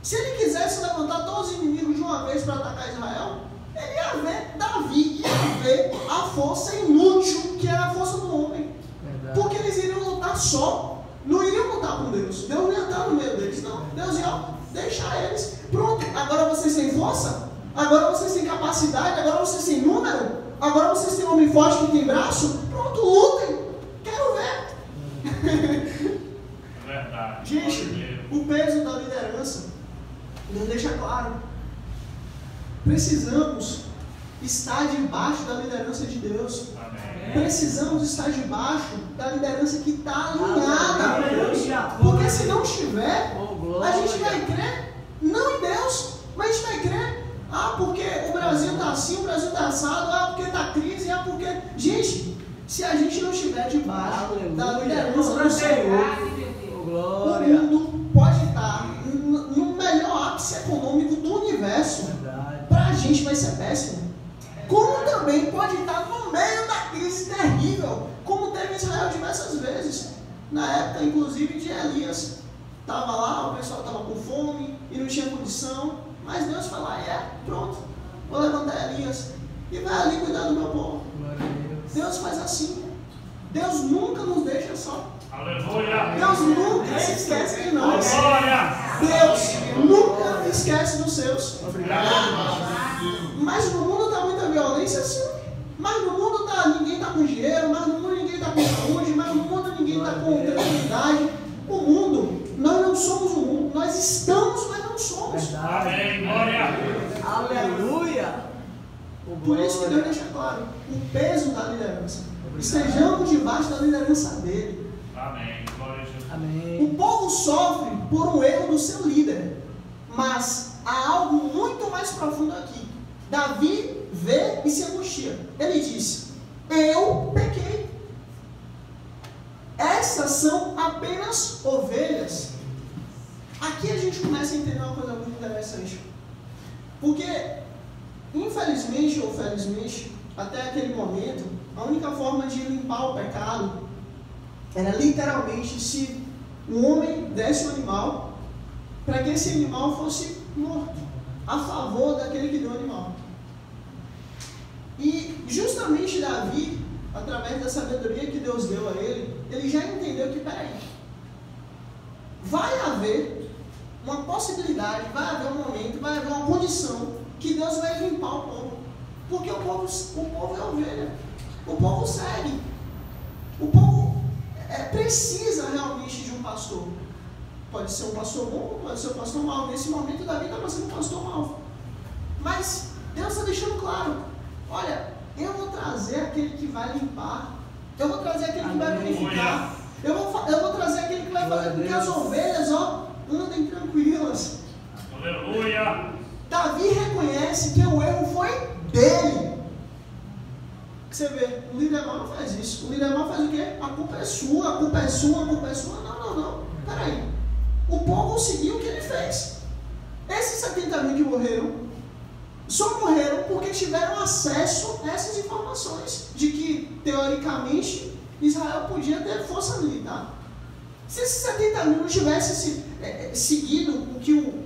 Se Ele quisesse levantar todos os inimigos de uma vez para atacar Israel, Ele ia ver Davi, ia ver a força inútil que era a força do homem. Porque eles iriam lutar só, não iriam lutar com Deus. Deus não ia estar no meio deles, não. Deus ia deixar eles. Pronto, agora vocês têm força, agora vocês têm capacidade, agora vocês têm número, agora vocês têm um homem forte que tem braço. Pronto, lutem. Quero ver. Verdade. Gente, o peso da liderança, Deus deixa claro. Precisamos estar debaixo da liderança de Deus. Amém. Precisamos estar debaixo da liderança que está alinhada a Deus. Porque se não estiver, a gente vai crer, não em Deus, mas a gente vai crer, porque o Brasil está assim, o Brasil está assado, porque está crise, porque... Gente, se a gente não estiver debaixo da liderança do Senhor, o mundo pode estar no melhor ápice econômico do universo. Para a gente vai ser péssimo. Como também pode estar no meio da crise terrível, como teve Israel diversas vezes. Na época, inclusive, de Elias. Estava lá, o pessoal estava com fome e não tinha condição. Mas Deus foi lá e pronto, vou levantar Elias e vai ali cuidar do meu povo. Deus faz assim. Deus nunca nos deixa só. Aleluia. Deus nunca se esquece de nós. Glória. Deus nunca esquece dos seus. Mas no mundo está muita violência, sim. Mas no mundo ninguém está com dinheiro, mas no mundo ninguém está com saúde, mas no mundo ninguém está com tranquilidade. O mundo, nós não somos o mundo, nós estamos, mas não somos. Amém. Glória. Aleluia. Por isso que Deus deixa claro o peso da liderança. Estejamos debaixo da liderança dele. Amém. Glória a Jesus. Amém. O povo sofre por um erro do seu líder, mas há algo muito mais profundo aqui. Davi vê e se angustia. Ele disse: eu pequei. Essas são apenas ovelhas. Aqui a gente começa a entender uma coisa muito interessante. Porque, infelizmente ou felizmente, até aquele momento, a única forma de limpar o pecado era literalmente se um homem desse um animal para que esse animal fosse morto, a favor daquele que deu o animal. E justamente Davi, através da sabedoria que Deus deu a ele, ele já entendeu que, peraí, vai haver uma possibilidade, vai haver um momento, vai haver uma condição que Deus vai limpar o povo. Porque o povo é ovelha, o povo segue, o povo precisa realmente de um pastor. Pode ser um pastor bom, pode ser um pastor mau. Nesse momento Davi estava sendo um pastor mau. Mas Deus está deixando claro: olha, eu vou trazer aquele que vai limpar, eu vou trazer aquele que vai purificar, eu vou trazer aquele que vai fazer com que as ovelhas andem tranquilas. Aleluia. Davi reconhece que o erro foi dele. Você vê, o líder mau não faz isso. O líder mau faz o quê? A culpa é sua, a culpa é sua, a culpa é sua. Não. Peraí. O povo seguiu o que ele fez. Esses 70 mil que morreram, só morreram porque tiveram acesso a essas informações de que, teoricamente, Israel podia ter força militar. Se esses 70 mil não tivessem seguido o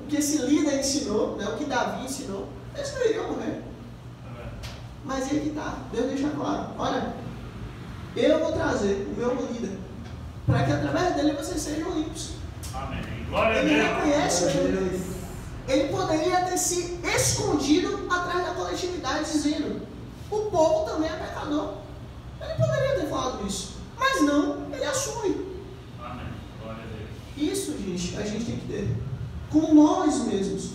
que esse líder ensinou, né, o que Davi ensinou, eles não iriam morrer. Mas aí que está, Deus deixa claro: olha, eu vou trazer o meu líder para que através dele vocês sejam limpos. Amém. Glória a Ele Deus. reconhece o erro dele. Ele poderia ter se escondido atrás da coletividade, dizendo: o povo também é pecador. Ele poderia ter falado isso, mas não, ele assume. Amém. Glória a Deus. Isso, gente, a gente tem que ter com nós mesmos.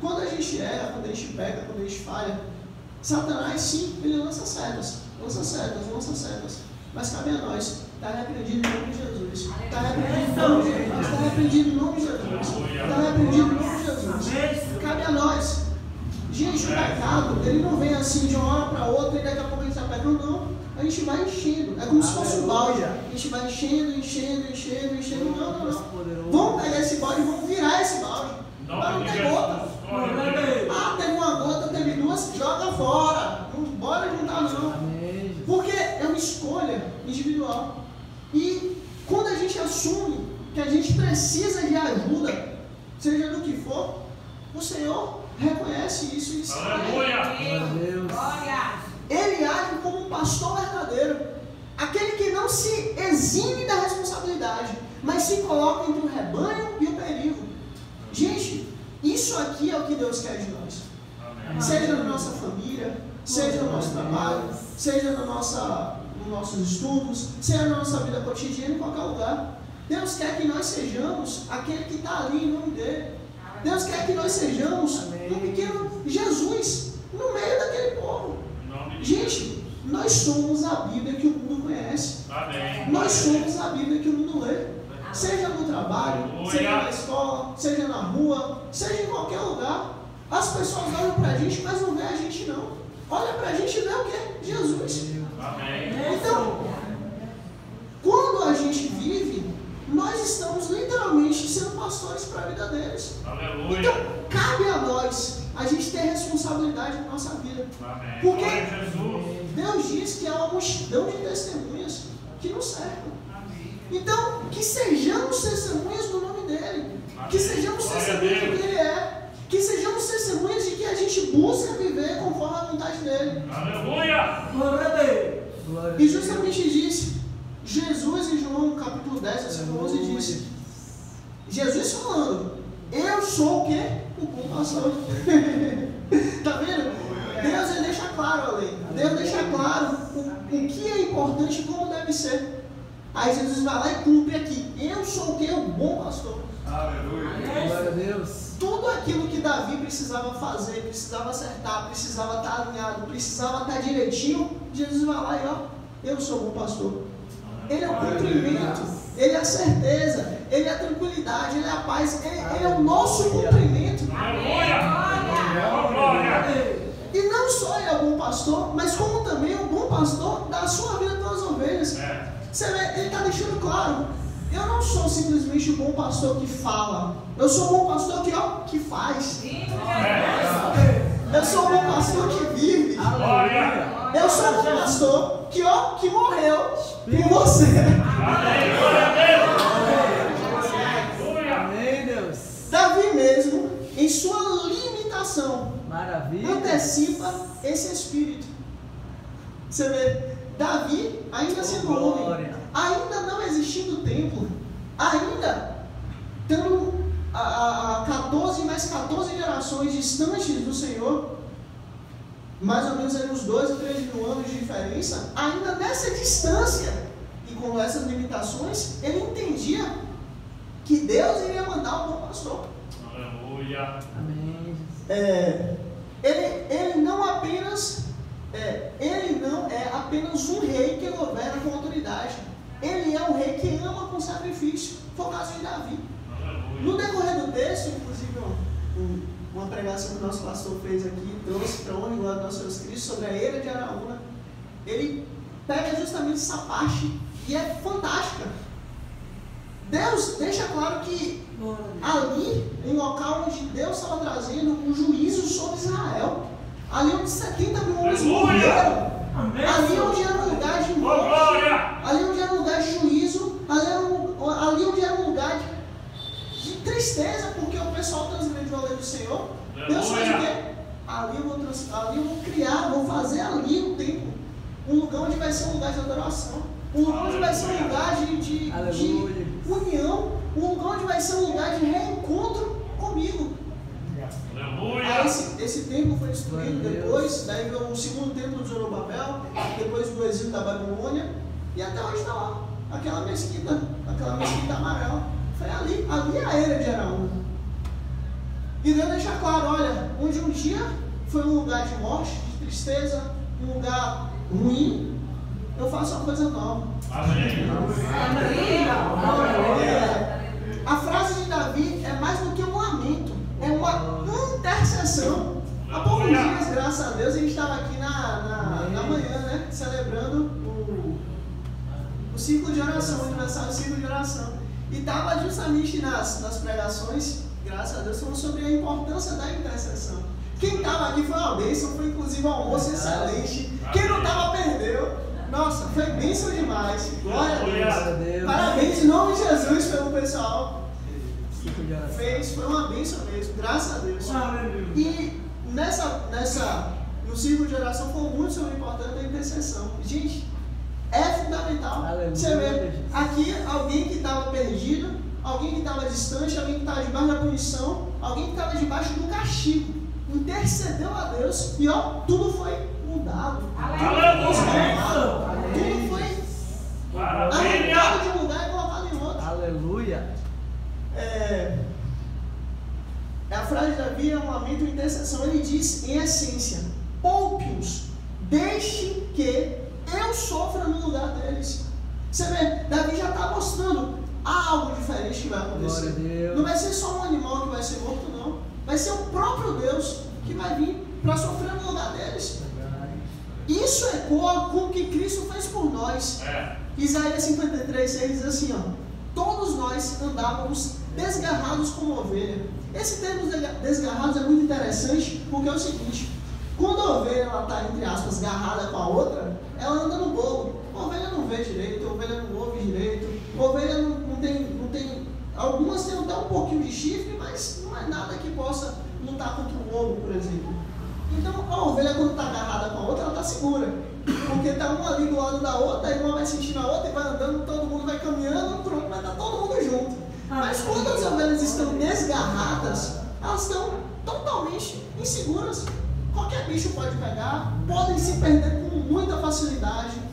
Quando a gente erra, quando a gente peca, quando a gente falha, Satanás, sim, ele lança setas. Mas cabe a nós Está repreendido em nome de Jesus. Está repreendido em nome de Jesus. Está repreendido em nome de Jesus. Está repreendido em nome de Jesus. Cabe a nós. Gente, o pecado, ele não vem assim de uma hora para outra e daqui a pouco a gente está pegando, não. A gente vai enchendo. É como se fosse um balde. A gente vai enchendo. Não. Vamos pegar esse balde e vamos virar esse balde. Para não ter gota. Ah, teve uma gota, teve duas, joga fora. Não bora juntar não. Porque é uma escolha individual. E quando a gente assume que a gente precisa de ajuda, seja do que for, o Senhor reconhece isso e sabe. Ele age como um pastor verdadeiro, aquele que não se exime da responsabilidade, mas se coloca entre o rebanho e o perigo. Gente, isso aqui é o que Deus quer de nós. Seja na nossa família, seja no nosso trabalho, seja nos nossos estudos, seja na nossa vida cotidiana, em qualquer lugar. Deus quer que nós sejamos aquele que está ali em nome dele. Deus quer que nós sejamos um pequeno Jesus no meio daquele povo. Gente, nós somos a Bíblia que o mundo conhece. Nós somos a Bíblia que o mundo lê. Seja no trabalho, seja na escola, seja na rua, seja em qualquer lugar. As pessoas olham para a gente, mas não vê a gente não. Olha para a gente e vê o que? Jesus. Então, quando a gente vive, nós estamos literalmente sendo pastores para a vida deles. Aleluia. Então, cabe a nós a gente ter responsabilidade na nossa vida. Amém. Porque Jesus. Deus diz que há uma multidão de testemunhas que nos cercam. Então, que sejamos testemunhas do nome dele. Que sejamos testemunhas de quem ele é. Que sejamos testemunhas de que a gente busca viver conforme a vontade dele. Aleluia. E justamente disse, Jesus em João capítulo 10, versículo 11 disse, Jesus falando, eu sou o quê? O bom pastor. Tá vendo? Deus ele deixa claro a lei. Deus deixa claro o que é importante e como deve ser. Aí Jesus vai lá e cumpre aqui. Eu sou o quê? O bom pastor. Aleluia. Glória a Deus. Tudo aquilo que Davi precisava fazer, precisava acertar, precisava estar alinhado, precisava estar direitinho, Jesus vai lá e ó, eu sou o bom pastor. Ele é o cumprimento, ele é a certeza, ele é a tranquilidade, ele é a paz, ele é o nosso cumprimento. E não só ele é o bom pastor, mas como também é o bom pastor da sua vida pelas ovelhas. Você vê, ele está deixando claro, eu não sou simplesmente o bom pastor que fala, eu sou o bom pastor que, ó, que faz. Eu sou o bom pastor que vive. Eu sou o bom pastor que, ó, que morreu por você. Amém, Deus. Davi mesmo, em sua limitação, Maravilha. antecipa esse espírito. Você vê, Davi, ainda sendo homem, ainda não existindo templo, ainda tendo a 14 mais 14 gerações distantes do Senhor, mais ou menos aí uns 2 a 3 mil anos de diferença, ainda nessa distância e com essas limitações, ele entendia que Deus iria mandar um bom pastor. Aleluia. Amém. Ele não é apenas um rei que governa com autoridade. Ele é um rei que ama com sacrifício. Foi o caso de Davi. No decorrer do texto, inclusive uma pregação que o nosso pastor fez aqui, trouxe para honra e glória do nosso Jesus Cristo sobre a era de Araúna. Ele pega justamente essa parte e é fantástica. Deus deixa claro que ali, um local onde Deus estava trazendo um juízo sobre Israel, ali onde 70 mil homens morreram, ali onde era um lugar de morte, ali onde era um lugar de juízo, ali onde era um lugar de tristeza, porque o pessoal transgrediu a lei do Senhor. Deus faz o quê? Ali eu vou criar, vou fazer ali um templo, um lugar onde vai ser um lugar de adoração, um lugar onde vai ser um lugar de união, um lugar onde vai ser um lugar de reencontro comigo. Aí esse templo foi destruído depois, daí veio o segundo templo de Zorobabel, depois do exílio da Babilônia, e até hoje está lá, aquela mesquita amarela. Foi ali é a era de Araúna. E Deus deixa claro, olha, onde um dia foi um lugar de morte, de tristeza, um lugar ruim, eu faço uma coisa nova. Amém. A frase de Davi é mais do que um lamento, é uma intercessão. Há poucos dias, graças a Deus, a gente estava aqui na manhã, né, celebrando o ciclo de oração, o aniversário do ciclo de oração. E estava justamente nas pregações, graças a Deus, falando sobre a importância da intercessão. Quem estava aqui foi uma bênção, foi inclusive um almoço excelente. Quem não estava perdeu. Nossa, foi bênção demais. Glória a Deus. Parabéns em nome de Jesus pelo pessoal. Foi uma bênção mesmo, graças a Deus. E no círculo de oração foi muito sobre a importância da intercessão. Gente, é fundamental. Você vê aqui alguém que estava perdido, alguém que estava distante, alguém que estava debaixo da punição, alguém que estava debaixo do castigo. Intercedeu a Deus e ó, tudo foi mudado. Tudo foi arrancado de um lugar e colocado em outro. Aleluia. A frase de Davi é um lamento e intercessão. Ele diz, em essência, poupe-os, deixe que eu sofra no lugar deles. Você vê, Davi já está mostrando algo diferente que vai acontecer. Não vai ser só um animal que vai ser morto, não. Vai ser o próprio Deus que vai vir para sofrer no lugar deles. Isso ecoa com o que Cristo fez por nós. Isaías 53, diz assim, ó: todos nós andávamos desgarrados como ovelha. Esse termo desgarrados é muito interessante, porque é o seguinte: quando a ovelha está, entre aspas, garrada com a outra, ela anda no bolo. A ovelha não vê direito, a ovelha não ouve direito, a ovelha não tem. Algumas têm até um pouquinho de chifre, mas não é nada que possa lutar contra o lobo, por exemplo. Então a ovelha, quando está agarrada com a outra, ela está segura, porque está uma ali do lado da outra, aí uma vai sentindo a outra e vai andando, todo mundo vai caminhando, pronto, vai estar todo mundo junto. Mas quando as ovelhas estão desgarradas, elas estão totalmente inseguras. Qualquer bicho pode pegar, podem se perder com muita facilidade,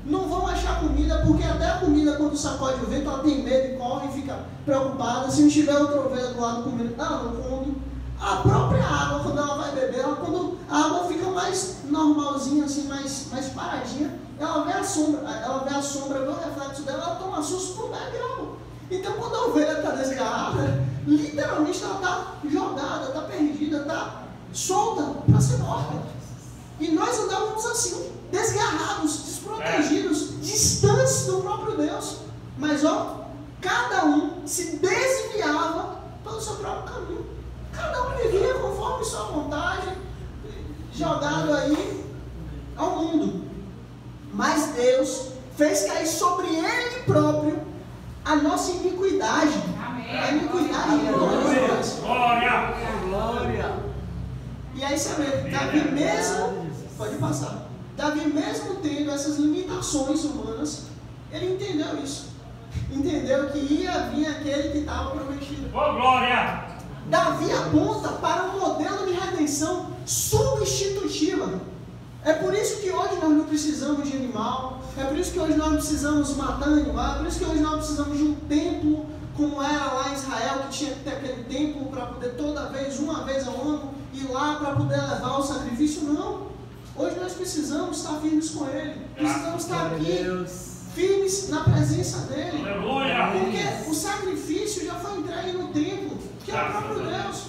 não vão achar comida, porque até a comida, quando sacode o vento, ela tem medo e corre e fica preocupada. Se não tiver outra ovelha do lado comendo, ela não come. A própria água, quando ela vai beber, quando a água fica mais normalzinha, assim, mais paradinha, ela vê a sombra, vê o reflexo dela, ela toma susto por bebe água. Então, quando a ovelha está desgarrada, literalmente ela está jogada, está perdida, está solta para ser morta. E nós andávamos assim, desgarrados, desprotegidos, distantes do próprio Deus. Mas ó, cada um se desviava pelo seu próprio caminho. Cada um vivia conforme sua vontade, jogado aí ao mundo. Mas Deus fez cair sobre Ele próprio a nossa iniquidade. Amém. A iniquidade de todos nós. Glória! Glória. E aí você vê, Davi mesmo, pode passar, Davi mesmo tendo essas limitações humanas, ele entendeu isso. Entendeu que ia vir aquele que estava prometido. Glória! Davi aponta para um modelo de redenção substitutiva. É por isso que hoje nós não precisamos de animal, é por isso que hoje nós não precisamos matar animal, é por isso que hoje nós não precisamos de um templo como era lá em Israel, que tinha que ter aquele templo para poder toda vez, uma vez ao ano, ir lá para poder levar o sacrifício. Não. Hoje nós precisamos estar firmes com Ele, precisamos estar aqui firmes na presença dEle, porque o sacrifício já foi entregue no templo, que é o próprio Deus.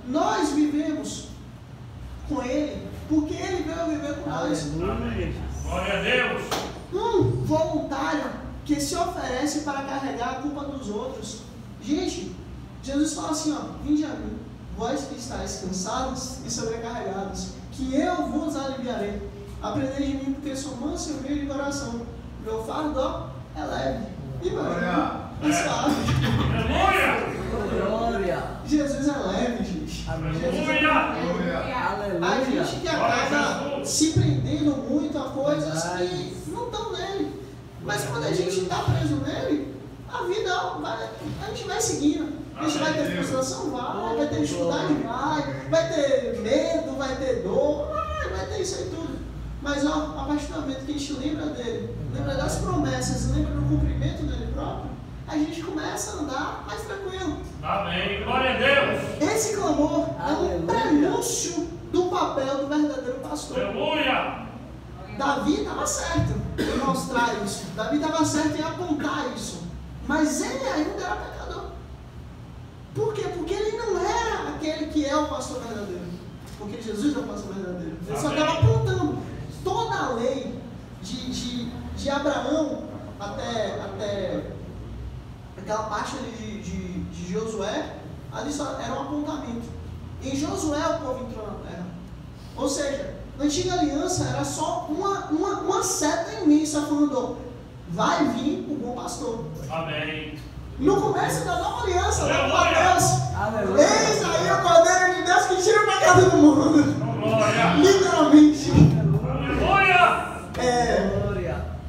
Nós vivemos com Ele, porque Ele veio viver com nós. Glória a Deus! Um voluntário que se oferece para carregar a culpa dos outros. Gente, Jesus fala assim, ó: vinde a mim, vós que estáis cansados e sobrecarregados, que eu vos aliviarei. Aprendei de mim, porque sou manso e humilde de coração. Meu fardo, ó, é leve e meu jugo é suave. Glória. Jesus é leve, gente. Jesus é leve. A gente que acaba se prendendo muito a coisas que não estão nele. Mas quando a gente está preso nele, a vida a gente vai seguindo. A gente vai ter frustração? Vai ter dificuldade? Vai ter medo, vai ter dor, vai ter isso aí tudo. Mas ó, a partir do momento que a gente lembra dele, lembra das promessas, lembra do cumprimento dele próprio, a gente começa a andar mais tranquilo. Amém. Glória a Deus. Esse clamor é um prenúncio do papel do verdadeiro pastor. Aleluia. Davi estava certo. em mostrar isso. Davi estava certo em apontar isso. Mas ele ainda era pecador. Por quê? Porque ele não era aquele que é o pastor verdadeiro. Porque Jesus é o pastor verdadeiro. Ele só estava apontando toda a lei de Abraão até aquela parte ali de Josué, ali só era um apontamento. Em Josué o povo entrou na terra. Ou seja, na antiga aliança era só uma seta imensa falando: vai vir o bom pastor. Amém. No começo da nova aliança, lá com Deus, Aleluia. eis aí o Cordeiro de Deus que tira o pecado do mundo. Glória. Literalmente. Aleluia. Glória.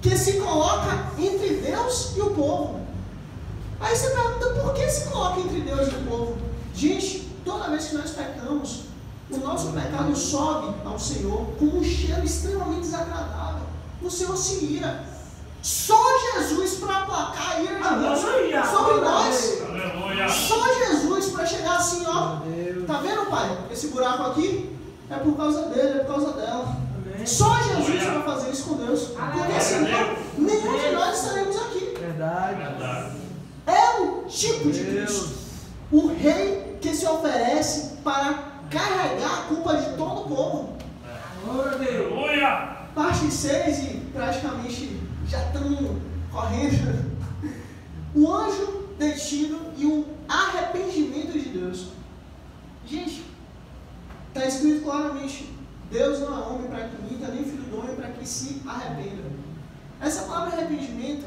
Que se coloca entre Deus e o povo. Aí você pergunta, por que se coloca entre Deus e o povo? Gente, toda vez que nós pecamos, o nosso pecado sobe ao Senhor com um cheiro extremamente desagradável. O Senhor se ira. Só Jesus para aplacar a ira de Deus sobre nós. Aleluia. Só Jesus para chegar assim, ó. Tá vendo, Pai? Esse buraco aqui é por causa dele, é por causa dela. Só Jesus para fazer isso com Deus. Porque senão nenhum de nós estaremos aqui. Verdade. É o tipo de Cristo. O rei que se oferece para carregar a culpa de todo o povo. Aleluia. Parte 6 e praticamente já estamos correndo. O anjo destino e o arrependimento de Deus. Gente, está escrito claramente: Deus não é homem para que minta, nem filho do homem para que se arrependa. Essa palavra arrependimento,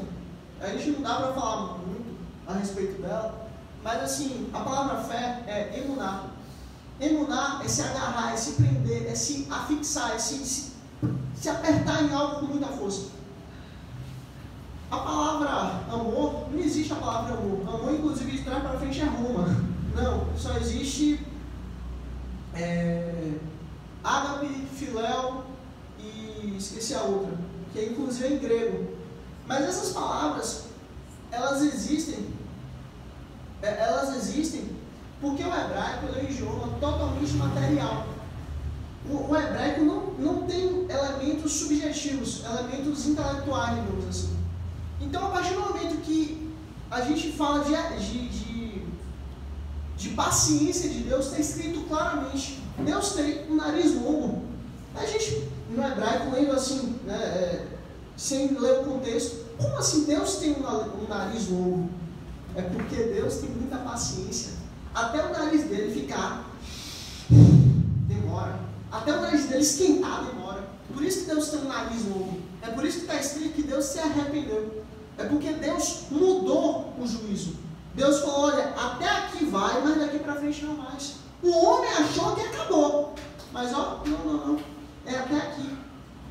a gente não dá para falar muito a respeito dela, mas assim, a palavra fé é emunar. Emunar é se agarrar, é se prender, é se afixar, é se apertar em algo com muita força. A palavra amor, não existe a palavra amor. Amor, inclusive, de trás para frente é Roma. Não, só existe ágape, filéu e esqueci a outra, que é inclusive em grego. Mas essas palavras, elas existem porque o hebraico é um idioma totalmente material. O hebraico não tem elementos subjetivos, elementos intelectuais, digamos assim. Então, a partir do momento que a gente fala de paciência de Deus, está escrito claramente: Deus tem um nariz longo. A gente, no hebraico, lendo assim, né, sem ler o contexto, como assim Deus tem um nariz longo? É porque Deus tem muita paciência. Até o nariz dele ficar, demora. Até o nariz dele esquentar, demora. Por isso que Deus tem um nariz longo. É por isso que está escrito que Deus se arrependeu. É porque Deus mudou o juízo. Deus falou: olha, até aqui vai, mas daqui para frente não mais. O homem achou que acabou. Mas ó, não. É até aqui.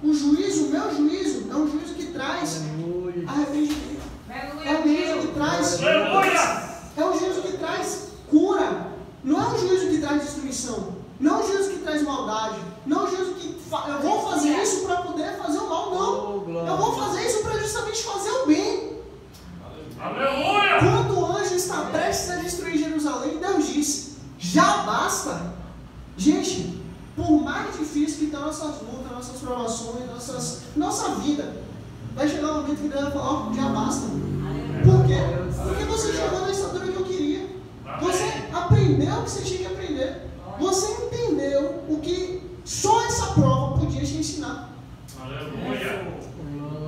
O juízo, o meu juízo, é um juízo que traz arrependimento. É um juízo que traz. É um juízo que traz cura. Não é um juízo que traz destruição. Não é um juízo que traz maldade. Não é um juízo que eu vou fazer isso para poder fazer o mal. Não. Eu vou fazer isso para justamente fazer o bem. Aleluia. Quando o anjo está prestes a destruir Jerusalém, Deus disse: já basta. Gente, por mais difícil que estão nossas lutas, nossas provações, nossa vida, vai chegar um momento que Deus vai falar: ó, já basta. Por quê? Porque você chegou na estatura que eu queria. Você aprendeu o que você tinha que aprender. Você entendeu o que só essa prova podia te ensinar. Aleluia.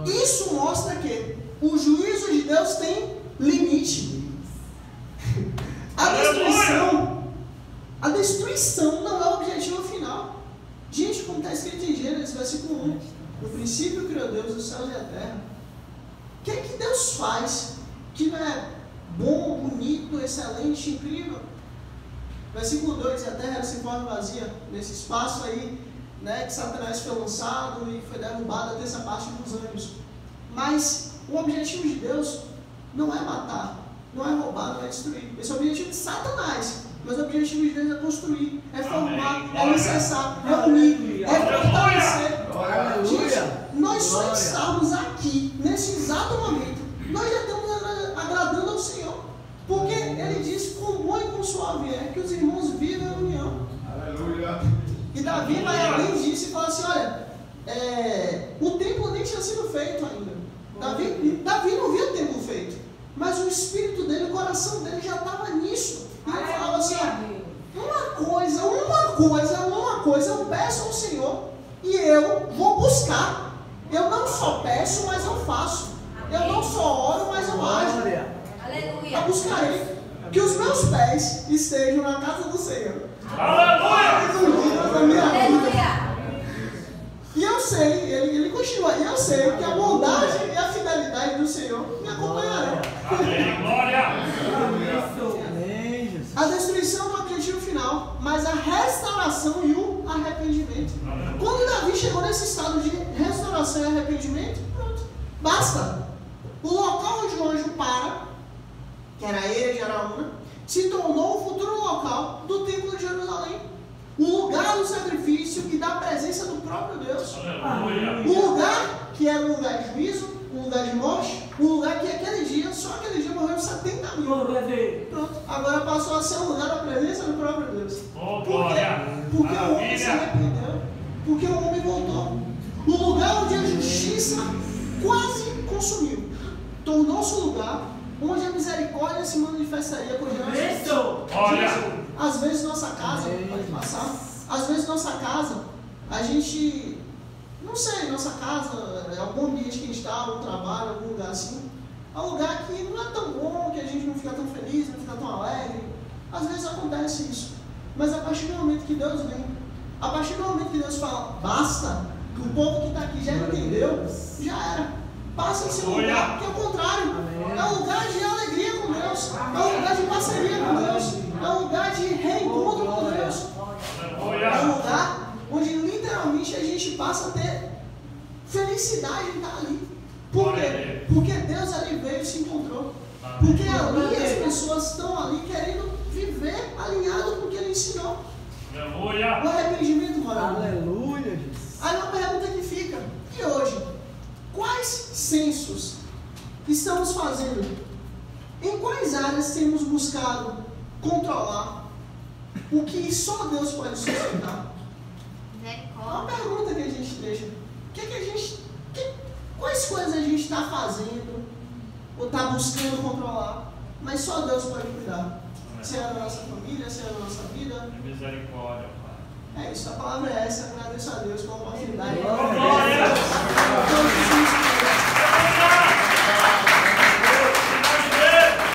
Isso mostra que o juízo de Deus tem limite. A destruição não é o objetivo final. Gente, como está escrito em Gênesis, versículo 1: no princípio criou Deus os céus e a terra. O que é que Deus faz que não é bom, bonito, excelente, incrível? Versículo 2: e a terra era sem forma vazia. Nesse espaço aí, né, que Satanás foi lançado e foi derrubado a terça parte dos anjos. Mas o objetivo de Deus não é matar, não é roubar, não é destruir. Esse é o objetivo de Satanás. Mas o objetivo de Deus é construir, é formar, é alicerçar, é unir, é fortalecer. Gente, nós só estamos aqui, nesse exato momento, nós já estamos agradando ao Senhor. Porque Ele diz: com bom e com suave é que os irmãos vivem em união. Aleluia. E Davi vai além disso e fala assim: olha, o templo nem tinha sido feito ainda. Davi não via o templo feito, mas o espírito dele, o coração dele já estava nisso. E ele falava assim: uma coisa eu peço ao Senhor e eu vou buscar. Eu não só peço, mas eu faço. Eu não só oro, mas eu ajo. Eu buscarei que os meus pés estejam na casa do Senhor. Aleluia! E eu sei, ele continua, e eu sei que a bondade e a fidelidade do Senhor me acompanharão. Amém, glória! A destruição do objetivo final, mas a restauração e o arrependimento. Quando Davi chegou nesse estado de restauração e arrependimento, pronto, basta. O local onde o anjo para, que era a Eira de Araúna, se tornou o futuro local do templo de Jerusalém. O lugar do sacrifício e da presença do próprio Deus. Aleluia! Um lugar que era um lugar de juízo, um lugar de morte, um lugar que aquele dia, só aquele dia morreram 70 mil. Pronto, agora passou a ser um lugar da presença do próprio Deus. Oh, Por quê? Porque o homem se arrependeu, porque o homem voltou. O lugar onde a justiça quase consumiu, tornou-se um lugar onde a misericórdia se manifestaria por diante. Olha! Às vezes nossa casa, pode passar, às vezes nossa casa, a gente, não sei, nossa casa, algum ambiente que a gente está, algum trabalho, algum lugar assim, é um lugar que não é tão bom, que a gente não fica tão feliz, não fica tão alegre. Às vezes acontece isso. Mas a partir do momento que Deus vem, a partir do momento que Deus fala, basta, que o povo que está aqui já entendeu, já era. Passa esse lugar, que é o contrário. É um lugar de alegria com Deus, é um lugar de parceria com Deus, é um lugar de reencontro com Deus. É um lugar onde literalmente a gente passa a ter felicidade em estar ali. Por quê? Porque Deus ali veio e se encontrou. Porque ali as pessoas estão ali querendo viver alinhado com o que Ele ensinou. O arrependimento, mano. Aleluia, Jesus. Aí uma pergunta que fica: e hoje? Quais censos estamos fazendo? Em quais áreas temos buscado controlar o que só Deus pode sustentar? É uma pergunta que a gente deixa. Quais coisas a gente está fazendo ou está buscando controlar, mas só Deus pode cuidar? Se é a nossa família, se é a nossa vida. Misericórdia, Pai. É isso, a palavra é essa. Agradeço a Deus pela oportunidade. Glória.